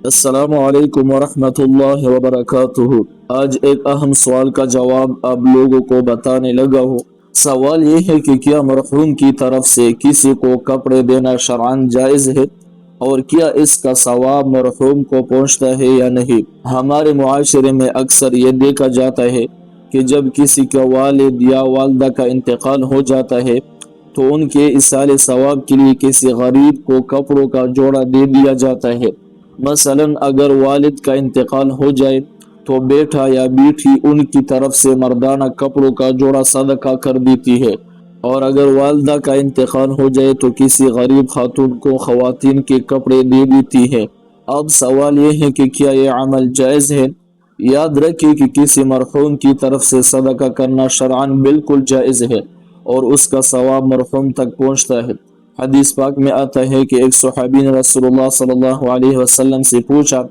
السلام علیکم ورحمۃ اللہ وبرکاتہ۔ آج ایک اہم سوال کا جواب آپ لوگوں کو بتانے لگا ہوں۔ سوال یہ ہے کہ کیا مرحوم کی طرف سے کسی کو کپڑے دینا شرعاً جائز ہے، اور کیا اس کا ثواب مرحوم کو پہنچتا ہے یا نہیں؟ ہمارے معاشرے میں اکثر یہ دیکھا جاتا ہے کہ جب کسی کا والد یا والدہ کا انتقال ہو جاتا ہے تو ان کے ایصال ثواب کے لیے کسی غریب کو کپڑوں کا جوڑا دے دیا جاتا ہے۔ مثلاً اگر والد کا انتقال ہو جائے تو بیٹا یا بیٹی ان کی طرف سے مردانہ کپڑوں کا جوڑا صدقہ کر دیتی ہے، اور اگر والدہ کا انتقال ہو جائے تو کسی غریب خاتون کو خواتین کے کپڑے دے دیتی ہے۔ اب سوال یہ ہے کہ کیا یہ عمل جائز ہے؟ یاد رکھیں کہ کسی مرحوم کی طرف سے صدقہ کرنا شرعاً بالکل جائز ہے، اور اس کا ثواب مرحوم تک پہنچتا ہے۔ حدیث پاک میں آتا ہے کہ ایک صحابی نے رسول اللہ صلی اللہ علیہ وسلم سے پوچھا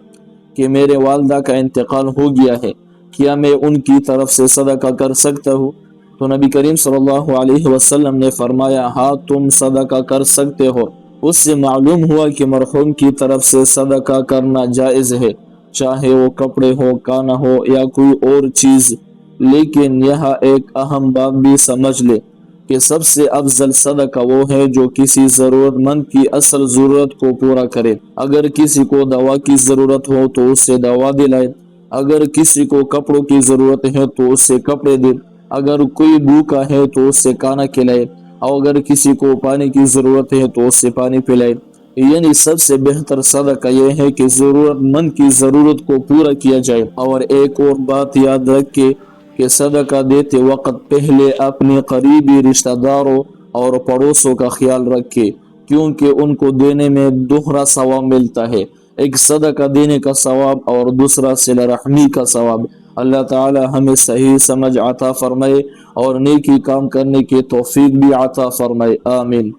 کہ میرے والدہ کا انتقال ہو گیا ہے، کیا میں ان کی طرف سے صدقہ کر سکتا ہوں؟ تو نبی کریم صلی اللہ علیہ وسلم نے فرمایا، ہاں تم صدقہ کر سکتے ہو۔ اس سے معلوم ہوا کہ مرحوم کی طرف سے صدقہ کرنا جائز ہے، چاہے وہ کپڑے ہو، کانا ہو یا کوئی اور چیز۔ لیکن یہاں ایک اہم بات بھی سمجھ لے کہ سب سے افضل صدقہ وہ ہے جو کسی ضرورت مند کی اصل ضرورت کو پورا کرے۔ اگر کسی کو دوا کی ضرورت ہو تو اس سے دوا دلائے، اگر کسی کو کپڑوں کی ضرورت ہے تو اس سے کپڑے دے، اگر کوئی بھوکا ہے تو اس سے کھانا کھلائے، اور اگر کسی کو پانی کی ضرورت ہے تو اس سے پانی پلائے۔ یعنی سب سے بہتر صدقہ یہ ہے کہ ضرورت مند کی ضرورت کو پورا کیا جائے۔ اور ایک اور بات یاد رکھے کہ صدقہ دیتے وقت پہلے اپنے قریبی رشتہ داروں اور پڑوسوں کا خیال رکھے، کیونکہ ان کو دینے میں دوہرا ثواب ملتا ہے، ایک صدقہ دینے کا ثواب اور دوسرا صلہ رحمی کا ثواب۔ اللہ تعالی ہمیں صحیح سمجھ عطا فرمائے اور نیکی کام کرنے کی توفیق بھی عطا فرمائے، آمین۔